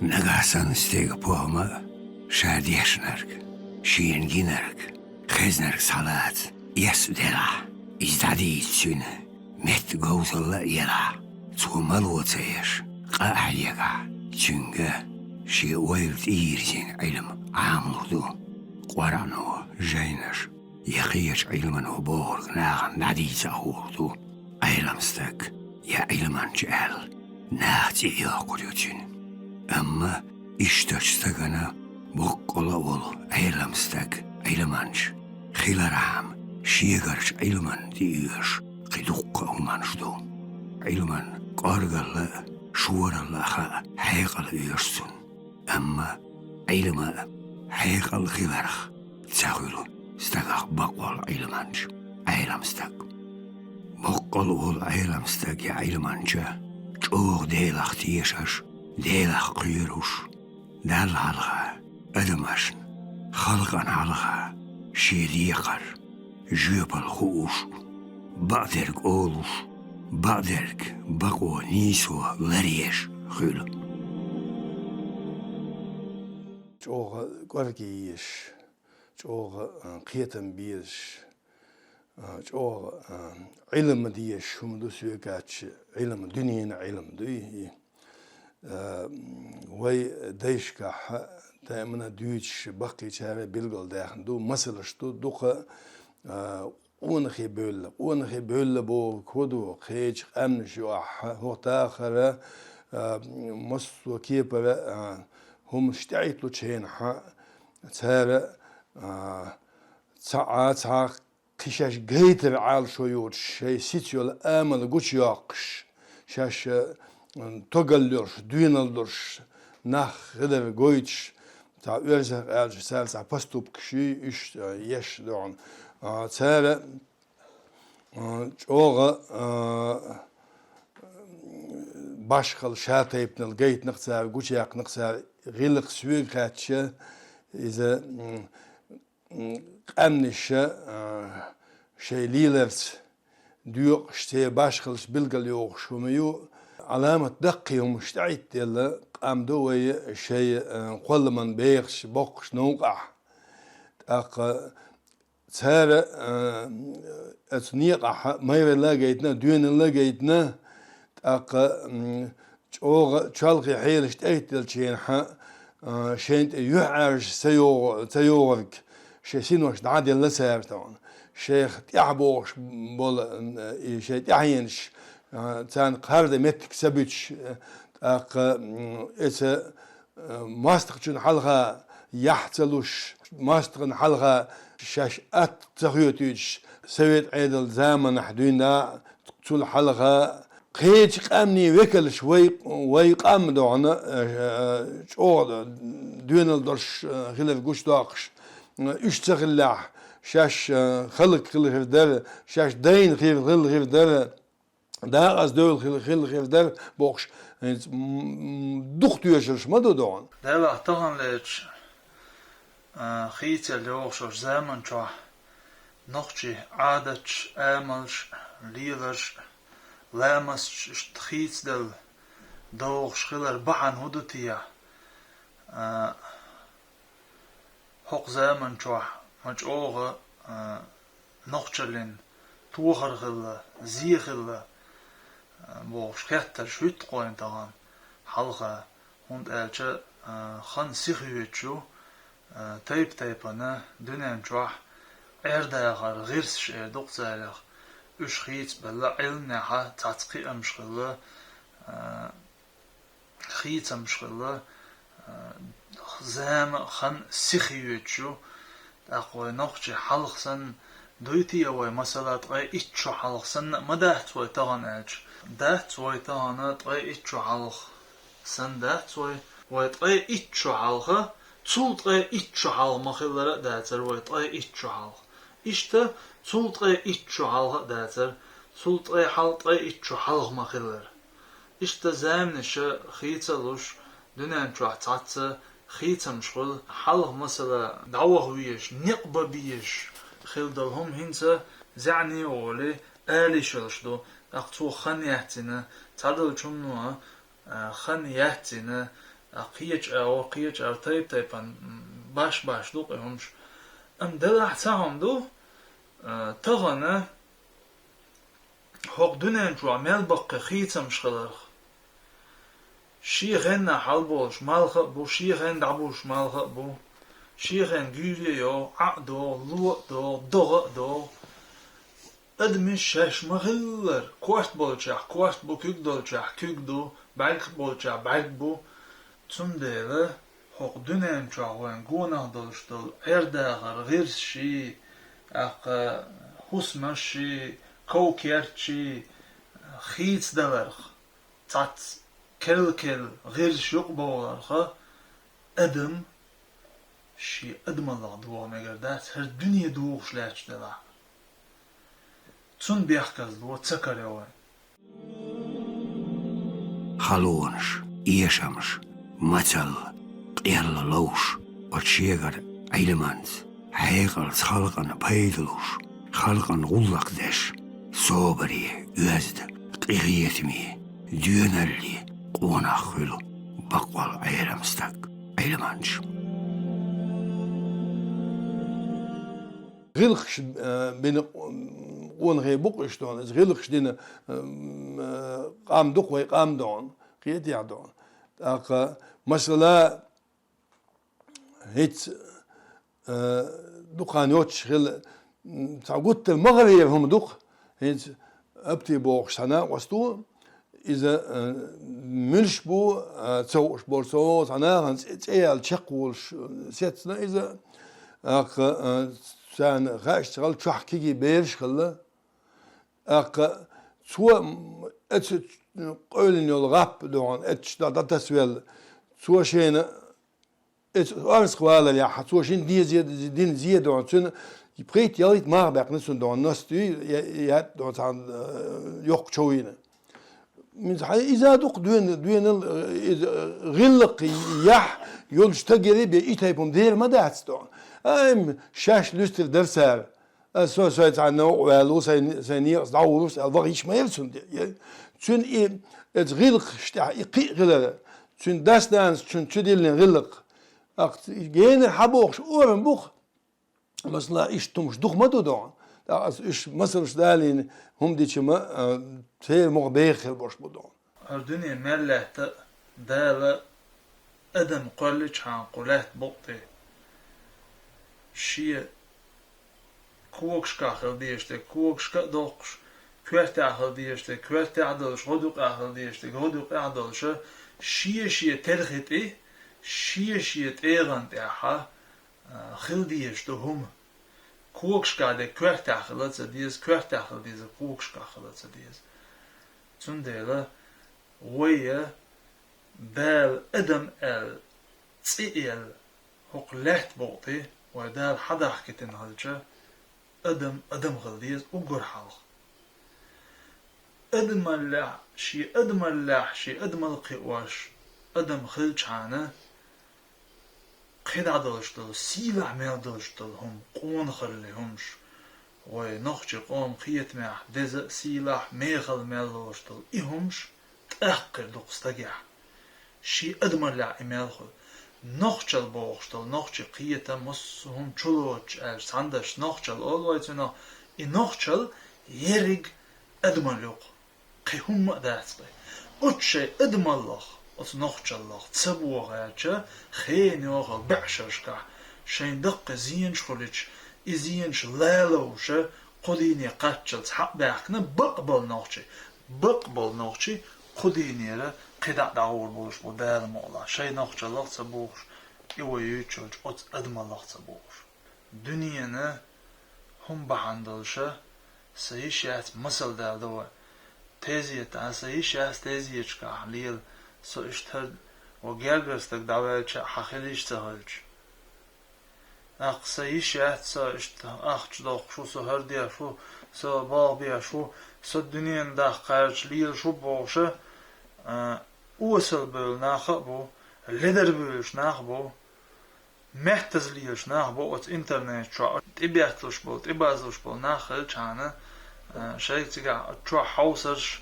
Nagasan steg pohma, şadiyashnerg, şiyenginerg, kheznerg salat, yasudela, izdadi ilsüne, met gozalla yela, tsumal wotsayesh, qa'ayaga, çünkü şi oylt iyirzin ilim amlurdu, qaranu, jaynash, yaqiyash ilman huborg nağan nadisa hurdu, aylamstak, ya ilman çel, nağti yoqulutun. Ama iştaçtagana boqqola ol aylamstak aylamanch khilaram şiyegarch aylaman diyosh qiduqqa umanshdu aylaman qargalla şuwarallaha hayqal uyursun amma aylama hayqal khilarx tsagulu stagaq baqwal aylamanch aylamstak boqqol ol aylamstak ya aylamancha çoğ deelaxti yaşash Deylaq quyuruş, dal halqa, ödemaşın, halqan halqa, şiiri yakar, jüpal xuuş, ba'derk oğluş, ba'derk baqo niso lariyeş xül. Çoğu gorgiyiş, çoğu qiyetim biyiş, çoğu ilmi diyiş, şumdu süyekaç, ilmi, dünyanın ilmi وي ديشكا دائما دويتش بقي شهر بيلقل داخل دو مثلا شتو دوقا اونخي بول بو كودو خيج امن شو هو تاخر مصو كيبر هم اشتعيتلو تشين تسارة ساعة قشاش قيتر عال شو يوتش شي سيتيول امل قوش ياقش شاش Togallur, düğünaldur, nah kadar goyç, ta öyle elçi selsa pastup kişi iş yaş doğan, çare çoğu başkalı şartayıpnıl gayet nıksar, guçyak nıksar, gıllık süvü kaçı, ize amnişe şeyliler diyor işte başkalı bilgili yok şumuyu. علامة دقي ومشتعد يلا قام دوي شيء كل من بيخش بقش نوقع أق سارة أتنيقع ما يلا جيتنا دون الله جيتنا أق أوغ شالقي حيل اشتعد الشين ح شين يعرش سيورك شيء وش نعدي الله سارتون شيخ يعبوش بول شيء يعينش تان قرد متك سبيتش اق اسا ماستقچن حلقه يحتلوش ماستقن حلقه شاش ات تغيوتيش سويت عيدل زمن حدونا تقتل حلقه قيج قامني وكل شوي ويقام دونا شو دونال درش غلف قوش داقش اشتغلح شاش خلق در شاش دين غير در Daha az değil xil der boş. Duh yaşarışmadı doğan. Deva tahanleç خيتل يوغشوش زمن شو نخشي عادش آملش ليلش لامس تخيت دل دوغش خلر بحن هدوتيا حق زمن شو مجوغ نخشلين توخر خلا زي خلا boğuş kætter şüt qoyun tağan halqa hund elçe xan sixüyetçu taypana dünen çoğ erdayagar gırs erduq zalaq üç xit balla ilnaha tatqi amşqılı xit amşqılı zam xan sixüyetçu aqoy noqçi halqsan دويتي أوي مثلا تغي إتشو حلق سن ما ده توي تغن أج ده توي تغن تغي إتشو حلق سن ده توي وتغي إتشو حلق تول تغي إتشو حلق مخيلر ده تر وتغي إتشو حلق إشتا تول تغي إتشو حلق ده تر تول تغي حلق تغي إتشو حلق مخيلر إشتا زامنش خيتلوش دنيا تروح تعطى خيتم شغل حلق مثلا دعوة ويش نقبة بيش خلدلهم هنسا زعني أولي آلي شلشدو أقتو خن يهتنا تعدل جمنوا خن يهتنا قيج أو تيبان باش دوق همش دلع تاهم دو تغنى هوق دونين جو عمال بقى خيتم شخلرخ شي غنى حلبوش مالخ بو شي غن دعبوش مالخ بو شي غن جيري يو عقدو لوقدو دغدو ادمش شاش مغلر كوارت بو كيكدو بعد بولچا بعد بو تندل هوق دونين جو وين گوناه دلشتل ارداغر غيرشي حسمشي كوكيرشي خيت دلرخ تات كل غير شوق بولرخ ادم شي ادم الله دوا مگردات هر دنيا دوغش لاچ دلا تون بيحكز دو تسكر يوين Halonş, yaşamış, maçal, qiyalla loş, açıyagar aylamans, haygal salqan payduluş, halqan gullaq deş, sobari, üezd, qiyetmi, düğünelli, qonaq hulu, baqval ayramstak, aylamanç. غلقش بين قون غي بقش دون از غلقش دين قام دق وي قام دون قيت يا دون اق مثلا هيت دقان يوتش غل تعقدت المغرب هم دق هيت ابتي بوخ سنه وستو اذا ملش بو تسوش بورسو سنه هنس ال تشقول سيتنا اذا اق سان غاشتغل تحكي بيرش خلا اق سو ات قولن يول غاب دون ات دا تسويل سو شينا ات ارس قوالا يا حسو شين دين زيد دون سن يبريت ياليت ماربق نسون دون نستي يا دون سان يوق شوينا من اذا دوق دوين غلق يح يلشتغري بيتايبم دير ما داتس دون أم شاش لستر درسار سويت عنه ولو سنير داولوس الوغيش ما يلسون دي تون غلق شتا يقي غلق تون داستانس تون تديلن غلق اقت جين حبوخش اورن بوخ مثلا ايش تمش دوخ ما دون das ist مثلا دالين هم دي ما تير مو بيخل برش بدون الدنيا ملت دال ادم قلش عن قلات بقطي شي كوكشكا خلديشته كوكشكا دوقش كوارتا خلديشته كوارتا عدلش غدوق خلديشته غدوق عدلش شي ترخيتي شي تيغنت احا خلديشته هم كوكشكا ده كوارتا خلدز ديز كوارتا خلديز كوكشكا خلدز ديز تندلا ويا بال ادم ال تسئل هقلات بقطي ودال حدا حكيتن هالجا ادم غلديز وقر حلق ادم اللح شي ادم القواش ادم خلچانه قيد عدلشتل سيلع ميلدلشتل هم قون خلي همش ونخجي قوم قيت معه دز سيلع ميخل ميلدلشتل همش تأقر دقستقع شي ادم اللح ميلخل نخجل بوغشتل نخجي قيتا مسهم چلوچ ساندش نخجل اولويتنا نخجل يرق ادمالوق قيهم مقدات بي اتشي ادمالوخ ات نخجل تسبوغ ياچا خين يوغل بعشرشكا شين دق زينش خليچ زينش لالوش قديني قاتشل تحق باقنا بقبل نخجي قديني را قدع دعور بولش بو دال مولا شي نخجل تسبوغش ايوه يوچوج ات ادمالوخ تسبوغش دنيانا هم بحندلشا سيشات مسل دادوا تيزيت سيشات تيزيتشكا حليل سو اشتر وگرگرستك دعوالش حخليش تهلش اق سيشات سو اشتر اخ چدوخ شو سو هرديا شو سو باغبيا شو سو دنيان داخ قارش ليل شو بوغشا اوسل بول ناخ بو لدر بولش ناخ بو محتز ليش ناخ بو ات انترنت شو تبيعتلش بو تبازلش بو ناخل چانه شايك تيجا شو حوسرش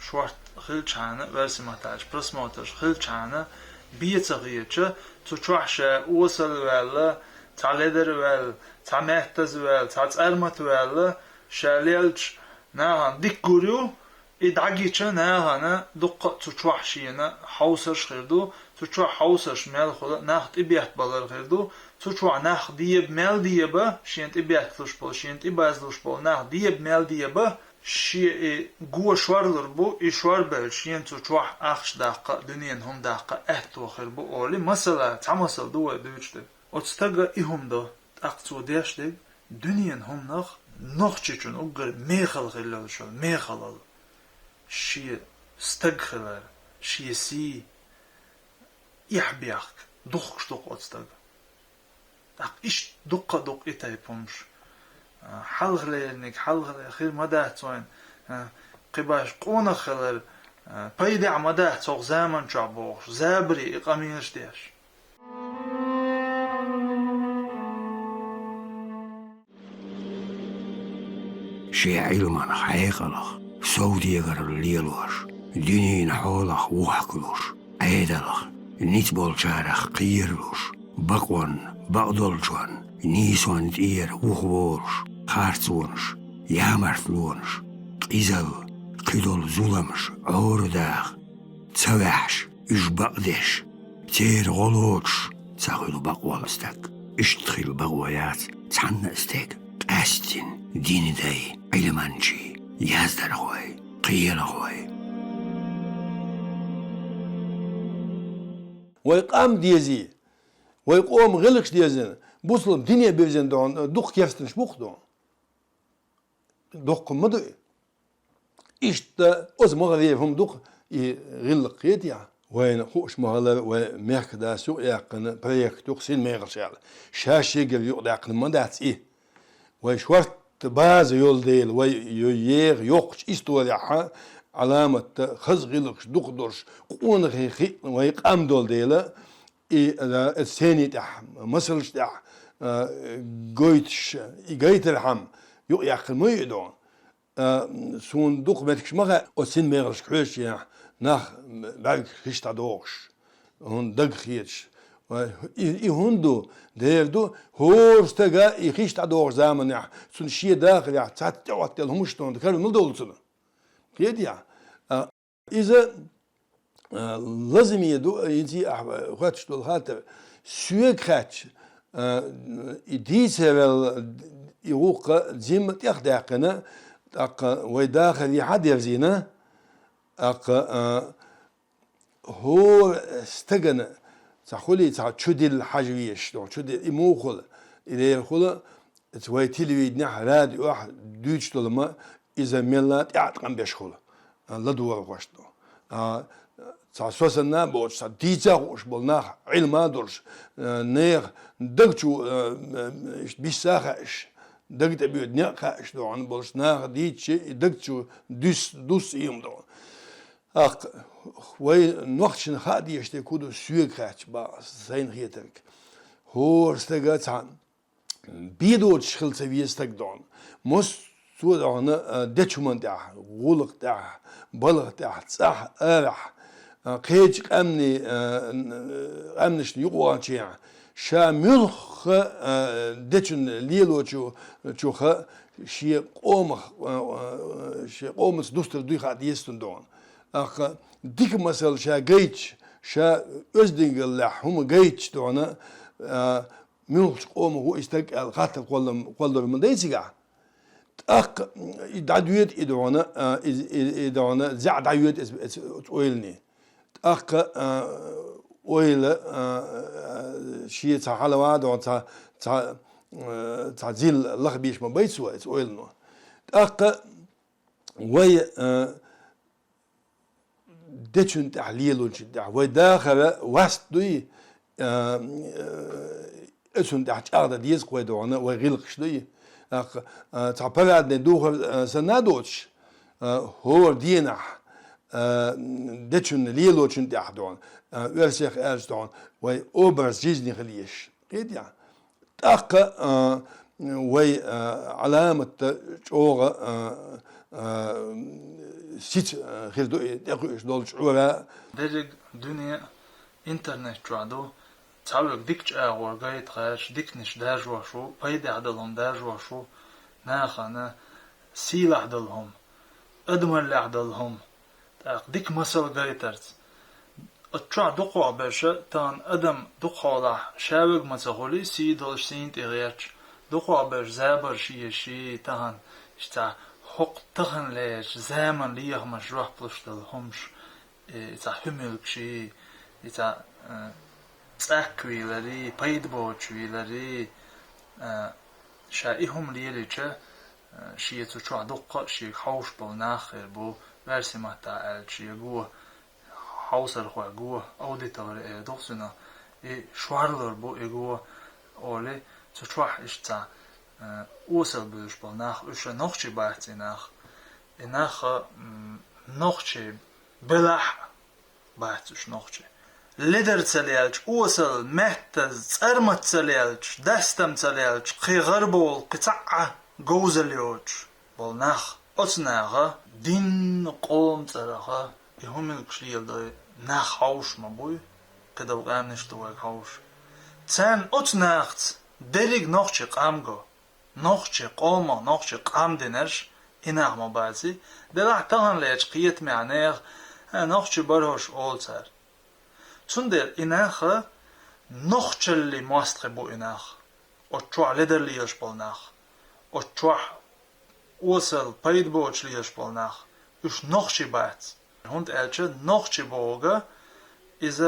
شوارت خل چانه ورسي محتاج برس موترش خل چانه بيتغيرش تشوحشة وصل ولا تعلدر ولا تعمهتز ولا تعترمت ولا شاليلش ناهان ديكوريو إدعجيتش ناهانا دقة تشوحشينا حوسش خيردو تشوح حوسش مال خلا ناخ تبيت بالر خيردو تشوح ناخ ديب مال ديبه شين تبيت لوش بول شين تباز لوش بول ناخ ديب مال ديبه شيء جوا شوارلر بو إشوار بالشين تشوح أخش دقة دنيا هم دقة أهتو خير بو أولي مثلا تعمسل دوا دوجته أتستجا إهم ده أقصو ديشتك دنيا هم نخ تشون أقر ميخل خلال شو ميخلال شيء استغخلر شيء سي يحبيك دقش دق أتستجا أق إيش دق إتاي بومش حلغلينك حلغلي خير مداه توين قباش قونا خلال بايدع مداه توق زامن شعبوش زابري إقامينش ديش شي علمان حيقلخ سودي غر ليلوش دينين حولخ وحكلوش عيدلخ نيتبول شارخ قيرلوش بقوان بقدلجوان نيسوان دير وخبولش خارتونش يامرتلونش قيزل قيدل زولمش عورداخ تسوحش إش بقدش تير غلوش تاخدو بقوالستك اشتخل بقويات تحنى استك أستن دين داي علمانشي يازدر خوي قيل خوي ويقام ديزي ويقوم غلقش ديزن بوصل دنيا بيزن دون دوخ كيفستنش بوخ دون دوخ مدو إشتا أز مغذي هم دوخ غلق يديا وين خوش مغلا وميك دا سوق يقن بريك دوخ سين ميغرشال شاشي قل يوق يقن مدات إيه وشورت باز يول ديل وييغ يوقش إستوريا علامة خز غلقش دوخ دورش قون غيخي ويقام دول ديلا الثاني تاع مسلش تاع قويتش قايت الحم يقل ما يدون سون دوق ماتكش مغا وسين ميغرش كوش يا ناخ بعد خيشتا دوغش هون دق خيتش هندو ديردو هورستغا يخيشتا دوغ زامن يا سون شي داخل يا تاتوات همش تون كانوا مدولسن كيديا اذا لازم يدو ينتي اخواتش دول خاطر سويكراتش يديسل يوق زيم تاخداقنا اق ويداخل يحد يفزينا اق هو استغن تخولي تشدي الحاجويش دو تشدي يموخل الى خل توي تلفزيون راد واحد دوتش دولما اذا ملات يعتقن بيشخل لا دور واشتو ساسوسنا بوش ديتا وش بولنا علما دورش نير دغتو بيساخش دغت بيود نيخش دو عن بولش نار ديتشي دغتو دوس يوم دو اق وي نوختشن خادي يشتي كودو سويكراتش با زين ريتك هورستغات عن بيدوت شخل سويستك دون مس سو دون ديتشمون تاع غولق تاع بلغ تاع صح ارح قيج امنش يقوانشي شاملخ ديتشن ليلو تشوخ شي قومس دوستر دوي خاد يستن دون اخ ديك مسل شا جيتش شا ازدنجل هم جيتش دون ملخ قوم هو استك الخات قول من ديسيغا اخ دعويت ادونا زع دعويت اويلني اخ اويل شي تاع حلوه دون تاع زيل لخبيش ما بيتسو اويلنو اخ وي ديتشن تحليل وشدع وداخل وسط دوي اسون تاع اردا ديز قويدونا وغيلقش دوي اخ تاع بلاد ندوخ سنادوتش هو دينا ديتشن ليلو تشن تاع دون ورسيخ ارستون وي اوبرز جيزني خليش قيديا اخ وي علامه شوغ سيت خير دولش عورا درج دنيا internet جوادو تعوق ديك أغور قايد غاش ديك نش داج وشو بيد عدلهم داج وشو ناخنا سيل عدلهم أدمر عدلهم ديك مسل قايترت اتشع دقوا باشا تان أدم دقوا له شاوق مسخولي سيدولش سينت إغيرش دقوا باش زابر شي تان اشتا حق تخن ليش زامن ليه مشروع بلشتلهمش إتا هملك شي إتا تأكويلري بيدبوشويلري شائهم ليليچه شي تشع دقة شي حوش بالناخر بو versi mahta elçi gu hausar xwa gu auditor doksuna şwarlar bu ego ole tschwach ist usel büsch bal nach usche nochchi bahtsi nach nochchi belah bahtsi nochchi lider tsalelch usel mehtaz tsarmat tsalelch dastam tsalelch khigarbol qita'a gozalyoch bal nach Otsnaga din qom tsaraga ihumil kshlielda nach haus ma boy kedav gamnish to haus tsan otsnachts derig nochchi qamgo nochchi qoma nochchi qam deners inag ma bazi dela tahan lech qiyet ma'ner nochchi barhosh olsar tsunder inag nochchelli mastre bo inag otchwa lederli yashpolnach otchwa Osel peidboch lies polnach us nochchi bats hund elche nochchi boga is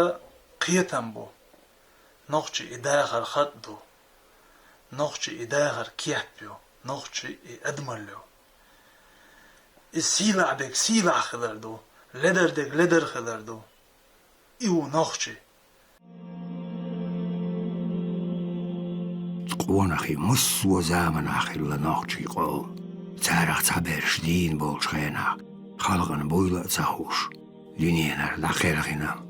qietambo nochchi idagar khaddo nochchi idagar kiatbio nochchi admallo is sila khadardo leder khadardo iu nochchi قوانخي مس وزامن آخر لناخشي قوم تاريخ تعبيرش دين بولش خينا خلقن بويلة تهوش دنيانا داخلخنا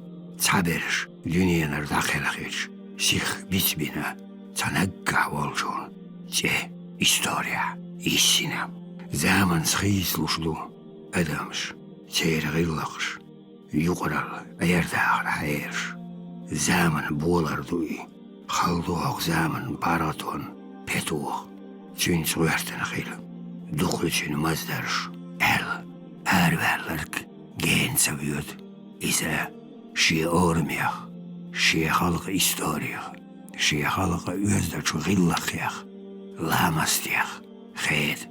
تعبيرش دنيانا داخلخيش سيخ بيتبنا تنقع والجون جه إستوريا إيسينا زامن سخيس لشدو أدمش تير غيلقش يقرر أيرداغ حيرش زامن بولردوي خلدوغ زامن باراتون بيتوغ تين سويرتن خيلم دخلتشن مزدرش verlerk genseviyor ise şi ormiyah, şi halka istoriyah, şi halka özde çuğillakiyah, lamastiyah, xeyt